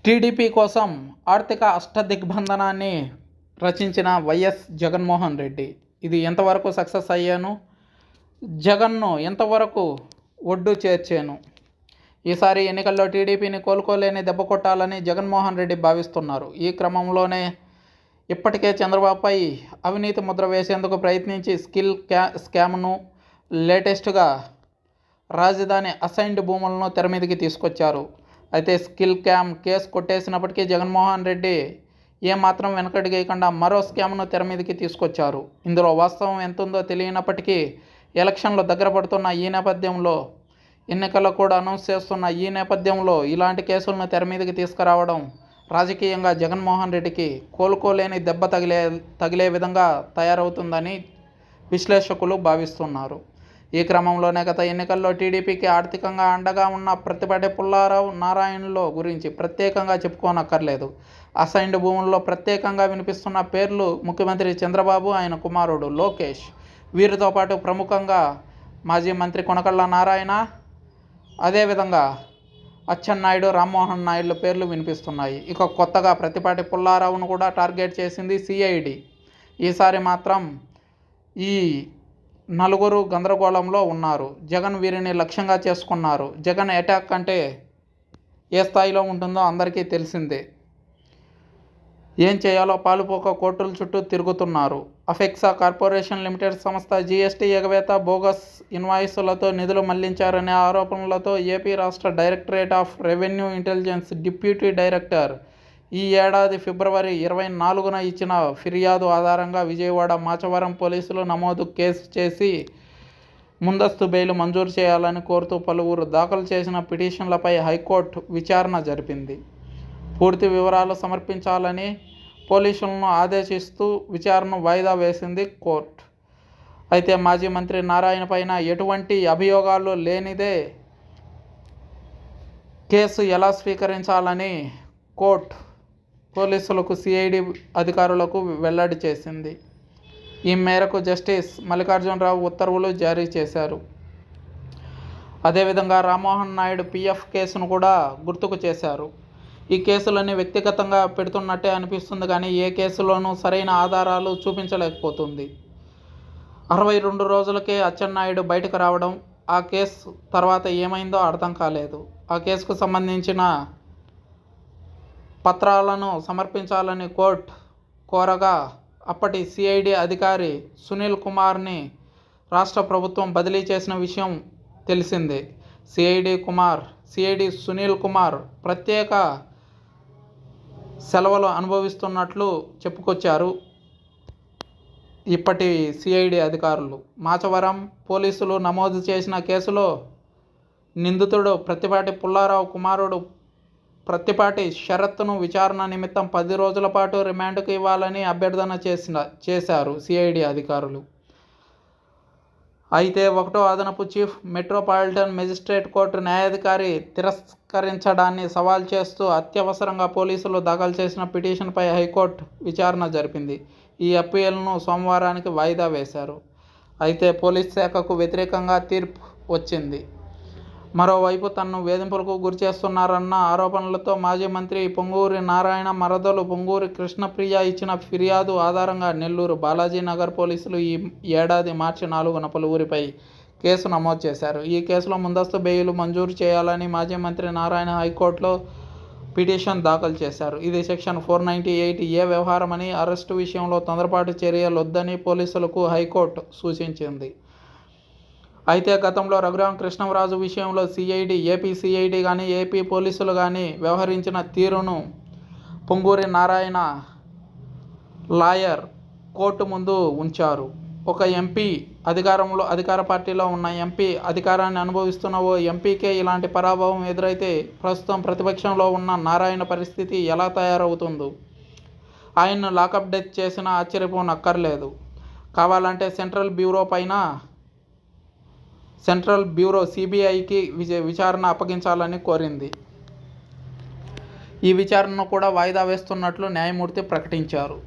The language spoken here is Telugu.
టీడీపీ కోసం ఆర్థిక అష్టదిగ్బంధనాన్ని రచించిన వైఎస్ జగన్మోహన్ రెడ్డి. ఇది ఎంతవరకు సక్సెస్ అయ్యాను, జగన్ను ఎంతవరకు ఒడ్డు చేర్చాను. ఈసారి ఎన్నికల్లో టీడీపీని కోలుకోలేని దెబ్బ కొట్టాలని జగన్మోహన్ రెడ్డి భావిస్తున్నారు. ఈ క్రమంలోనే ఇప్పటికే చంద్రబాబుపై అవినీతి ముద్ర వేసేందుకు ప్రయత్నించి స్కామ్ను, లేటెస్ట్గా రాజధాని అసైన్డ్ భూములను తెరమీదికి తీసుకొచ్చారు. అయితే స్కామ్ కేసు కొట్టేసినప్పటికీ జగన్మోహన్ రెడ్డి ఏమాత్రం వెనకడిగేయకుండా మరో స్కామ్ను తెరమీదికి తీసుకొచ్చారు. ఇందులో వాస్తవం ఎంతుందో తెలియనప్పటికీ ఎలక్షన్లు దగ్గర పడుతున్న ఈ నేపథ్యంలో, ఎన్నికలు కూడా అనౌన్స్ చేస్తున్న ఈ నేపథ్యంలో ఇలాంటి కేసులను తెరమీదికి తీసుకురావడం రాజకీయంగా జగన్మోహన్ రెడ్డికి కోలుకోలేని దెబ్బ తగిలే విధంగా తయారవుతుందని విశ్లేషకులు భావిస్తున్నారు. ఈ క్రమంలోనే గత ఎన్నికల్లో టీడీపీకి ఆర్థికంగా అండగా ఉన్న ప్రత్తిపాటి పుల్లారావు, నారాయణలో గురించి ప్రత్యేకంగా చెప్పుకోనక్కర్లేదు. అసైన్డ్ భూముల్లో ప్రత్యేకంగా వినిపిస్తున్న పేర్లు ముఖ్యమంత్రి చంద్రబాబు, ఆయన కుమారుడు లోకేష్. వీరితో పాటు ప్రముఖంగా మాజీ మంత్రి కొనకళ్ళ నారాయణ, అదేవిధంగా అచ్చెన్నాయుడు, రామ్మోహన్ నాయుడు పేర్లు వినిపిస్తున్నాయి. ఇక కొత్తగా ప్రత్తిపాటి పుల్లారావును కూడా టార్గెట్ చేసింది సిఐడి. ఈసారి మాత్రం ఈ నలుగురు గందరగోళంలో ఉన్నారు. జగన్ వీరిని లక్ష్యంగా చేసుకున్నారు. జగన్ అటాక్ అంటే ఏ స్థాయిలో ఉంటుందో అందరికీ తెలిసిందే. ఏం చేయాలో పాలుపోక కోర్టుల చుట్టూ తిరుగుతున్నారు. అఫెక్సా కార్పొరేషన్ లిమిటెడ్ సంస్థ జీఎస్టీ ఎగవేత, బోగస్ ఇన్వాయిస్లతో నిధులు మళ్లించారనే ఆరోపణలతో ఏపీ రాష్ట్ర directorate of revenue intelligence deputy director ఈ ఏడాది ఫిబ్రవరి 24న ఇచ్చిన ఫిర్యాదు ఆధారంగా విజయవాడ మాచవరం పోలీసులు కేసు చేసి ముందస్తు బెయిల్ మంజూరు చేయాలని కోరుతూ పలువురు దాఖలు చేసిన పిటిషన్లపై హైకోర్టు విచారణ జరిపింది. పూర్తి వివరాలు సమర్పించాలని పోలీసులను ఆదేశిస్తూ విచారణను వాయిదా వేసింది కోర్టు. అయితే మాజీ మంత్రి నారాయణ పైన ఎటువంటి అభియోగాలు లేనిదే కేసు ఎలా స్వీకరించాలని కోర్టు పోలీసులకు, సిఐడి అధికారులకు వెల్లడి చేసింది. ఈ మేరకు జస్టిస్ మల్లికార్జునరావు ఉత్తర్వులు జారీ చేశారు. అదేవిధంగా రామ్మోహన్ నాయుడు పిఎఫ్ కేసును కూడా గుర్తుకు చేశారు. ఈ కేసులన్నీ వ్యక్తిగతంగా పెడుతున్నట్టే అనిపిస్తుంది కానీ ఏ కేసులోనూ సరైన ఆధారాలు చూపించలేకపోతుంది. 62 రోజులకే అచ్చెన్నాయుడు బయటకు రావడం, ఆ కేసు తర్వాత ఏమైందో అర్థం కాలేదు. ఆ కేసుకు సంబంధించిన పత్రాలను సమర్పించాలని కోర్టు కోరగా అప్పటి సిఐడి అధికారి సునీల్ కుమార్ని రాష్ట్ర ప్రభుత్వం బదిలీ చేసిన విషయం తెలిసిందే. సిఐడి సునీల్ కుమార్ ప్రత్యేక సెలవులు అనుభవిస్తున్నట్లు చెప్పుకొచ్చారు ఇప్పటి సిఐడి అధికారులు. మాచవరం పోలీసులు నమోదు చేసిన కేసులో నిందితుడు ప్రత్తిపాటి పుల్లారావు కుమారుడు ప్రత్తిపాటి శరత్ను విచారణ నిమిత్తం 10 రోజుల పాటు రిమాండ్కు ఇవ్వాలని అభ్యర్థన చేశారు సిఐడి అధికారులు. అయితే 1వ అదనపు చీఫ్ మెట్రోపాలిటన్ మెజిస్ట్రేట్ కోర్టు న్యాయాధికారి తిరస్కరించడాన్ని సవాల్ చేస్తూ అత్యవసరంగా పోలీసులు దాఖలు చేసిన పిటిషన్పై హైకోర్టు విచారణ జరిపింది. ఈ అప్పీల్ను సోమవారానికి వాయిదా వేశారు. అయితే పోలీస్ శాఖకు వ్యతిరేకంగా తీర్పు వచ్చింది. మరోవైపు తనను వేధింపులకు గురిచేస్తున్నారన్న ఆరోపణలతో మాజీ మంత్రి పొంగూరి నారాయణ మరదలు పొంగూరి కృష్ణప్రియ ఇచ్చిన ఫిర్యాదు ఆధారంగా నెల్లూరు బాలాజీ నగర్ పోలీసులు ఈ ఏడాది మార్చి 4న పలువురిపై కేసు నమోదు చేశారు. ఈ కేసులో ముందస్తు బెయిల్ మంజూరు చేయాలని మాజీ మంత్రి నారాయణ హైకోర్టులో పిటిషన్ దాఖలు చేశారు. ఇది సెక్షన్ 498A వ్యవహారమని, అరెస్టు విషయంలో తొందరపాటు చర్యలొద్దని పోలీసులకు హైకోర్టు సూచించింది. అయితే గతంలో రఘురామ కృష్ణంరాజు విషయంలో ఏపీ సిఐడి కానీ, ఏపీ పోలీసులు కానీ వ్యవహరించిన తీరును పొంగూరి నారాయణ లాయర్ కోర్టు ముందు ఉంచారు. ఒక ఎంపీ అధికార పార్టీలో ఉన్న ఎంపీ, అధికారాన్ని అనుభవిస్తున్న ఓ ఎంపీకే ఇలాంటి పరాభవం ఎదురైతే ప్రస్తుతం ప్రతిపక్షంలో ఉన్న నారాయణ పరిస్థితి ఎలా తయారవుతుందో. ఆయన్ను లాకప్ డెత్ చేసినా ఆశ్చర్యపోనక్కర్లేదు. కావాలంటే సెంట్రల్ బ్యూరో సిబిఐకి విచారణ అప్పగించాలని కోరింది. ఈ విచారణను కూడా వాయిదా వేస్తున్నట్లు న్యాయమూర్తి ప్రకటించారు.